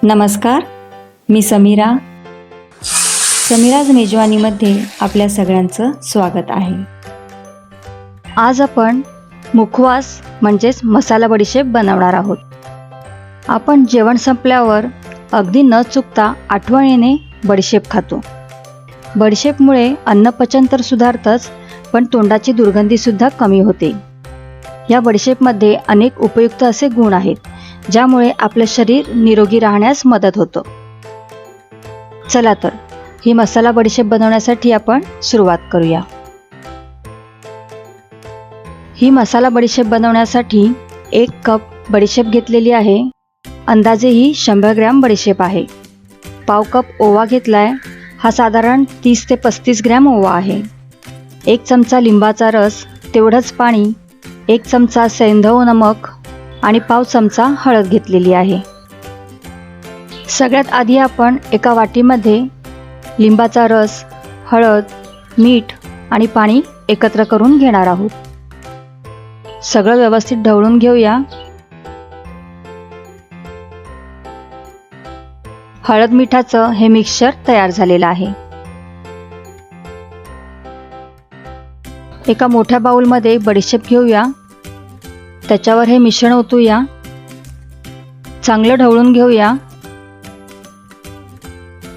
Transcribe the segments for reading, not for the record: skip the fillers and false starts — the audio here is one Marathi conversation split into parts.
नमस्कार, मी समीराज मेजवानीमध्ये आपल्या सगळ्यांचं स्वागत आहे। आज आपण मुखवास म्हणजेच मसाला बडीशेप बनवणार आहोत। आपण जेवण संपल्यावर अगदी न चुकता आठवणीने बडीशेप खातो। बडीशेपमुळे अन्नपचन तर सुधारतंच, पण तोंडाची दुर्गंधी सुद्धा कमी होते। या बडीशेपमध्ये अनेक उपयुक्त असे गुण आहेत, ज्यामुळे आपले शरीर निरोगी राहण्यास मदत होतं। चला तर ही मसाला बडीशेप बनवण्यासाठी आपण सुरुवात करूया। ही मसाला बडीशेप बनवण्यासाठी 1 कप बडीशेप घेतलेली आहे। अंदाजे ही 100 ग्रॅम बडीशेप आहे। पाव कप ओवा घेतलाय, हा साधारण 30 ते 35 ग्रॅम ओवा आहे। 1 चमचा लिंबाचा रस, तेवढंच पाणी, 1 चमचा सैंधव नमक आणि पाव चमचा हळद घेतलेली आहे। सगळ्यात आधी आपण एका वाटीमध्ये लिंबाचा रस, हळद, मीठ आणि पाणी एकत्र करून घेणार आहोत। सगळं व्यवस्थित ढवळून घेऊया। हळद मिठाचं हे मिक्सचर तयार झालेलं आहे। एका मोठ्या बाउलमध्ये बडीशेप घेऊया, त्याच्यावर हे मिश्रण ओतूया, चांगलं ढवळून घेऊया।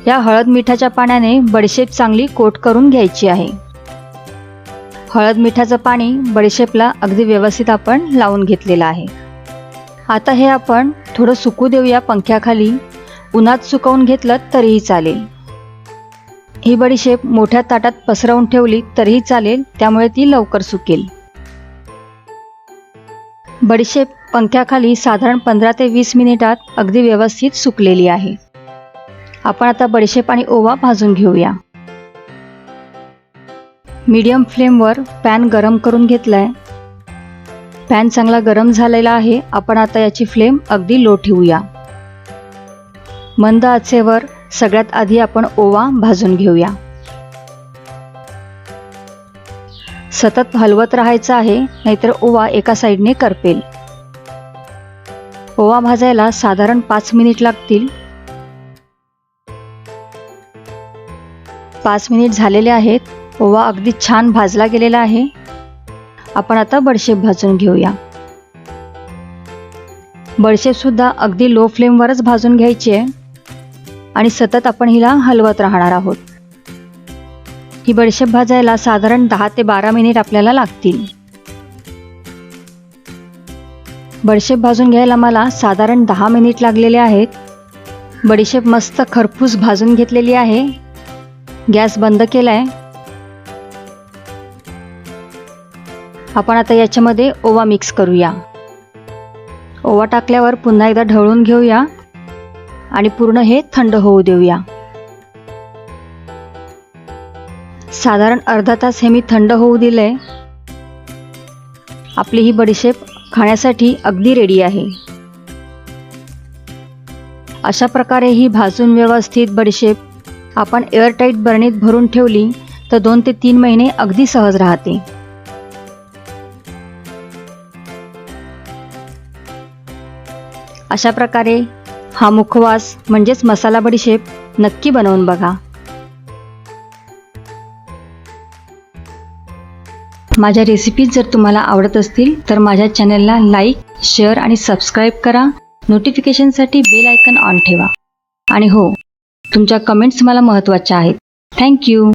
या हळद मिठाच्या पाण्याने बडीशेप चांगली कोट करून घ्यायची आहे। हळद मिठाचं पाणी बडीशेपला अगदी व्यवस्थित आपण लावून घेतलेलं आहे। आता हे आपण थोडं सुकू देऊया पंख्याखाली। उन्हात सुकवून घेतलं तरीही चालेल। ही बडीशेप मोठ्या ताटात पसरवून ठेवली तरीही चालेल, त्यामुळे ती लवकर सुकेल। बडीशेप पंख्याखाली साधारण 15 ते 20 मिनिटात अगदी व्यवस्थित सुकलेली आहे। आपण आता बडीशेप आणि ओवा भाजून घेऊया। मीडियम फ्लेमवर पॅन गरम करून घेतलाय। पॅन चांगला गरम झालेला आहे। आपण आता याची फ्लेम अगदी लो ठेवूया। मंद आचेवर सगळ्यात आधी आपण ओवा भाजून घेऊया। सतत हलवत राहायचं आहे, नाहीतर ओवा एका साईडने करपेल। ओवा भाजायला साधारण 5 मिनिट लागतील। 5 मिनिट झालेले आहेत। ओवा अगदी छान भाजला गेलेला आहे। आपण आता बडीशेप भाजून घेऊया। बडीशेप सुद्धा अगदी लो फ्लेमवरच भाजून घ्यायची आहे आणि सतत आपण हिला हलवत राहणार आहोत। ही बडीशेप भाजायला साधारण 10 ते 12 मिनिट आपल्याला लागतील। बडीशेप भाजून घ्यायला मला साधारण 10 मिनिट लागलेले आहेत। बडीशेप मस्त खरपूस भाजून घेतलेली आहे। गॅस बंद केलाय। आपण आता याच्यामध्ये ओवा मिक्स करूया। ओवा टाकल्यावर पुन्हा एकदा ढवळून घेऊया आणि पूर्ण हे थंड होऊ देऊया। साधारण अर्धा तास हे मी थंड होऊ दिलंय। आपली ही बडीशेप खाण्यासाठी अगदी रेडी आहे। अशा प्रकारे ही भाजून व्यवस्थित बडीशेप आपण एअरटाईट बरणीत भरून ठेवली तर 2 ते 3 महिने अगदी सहज राहते। अशा प्रकारे हा मुखवास म्हणजेच मसाला बडीशेप नक्की बनवून बघा। माझ्या रेसिपीज जर तुम्हाला आवडत असतील तर माझ्या चॅनलला लाईक, शेअर आणि सबस्क्राईब करा। नोटिफिकेशनसाठी बेल आयकॉन ऑन ठेवा। आणि हो, तुमच्या कमेंट्स मला महत्त्वाच्या आहेत। Thank you.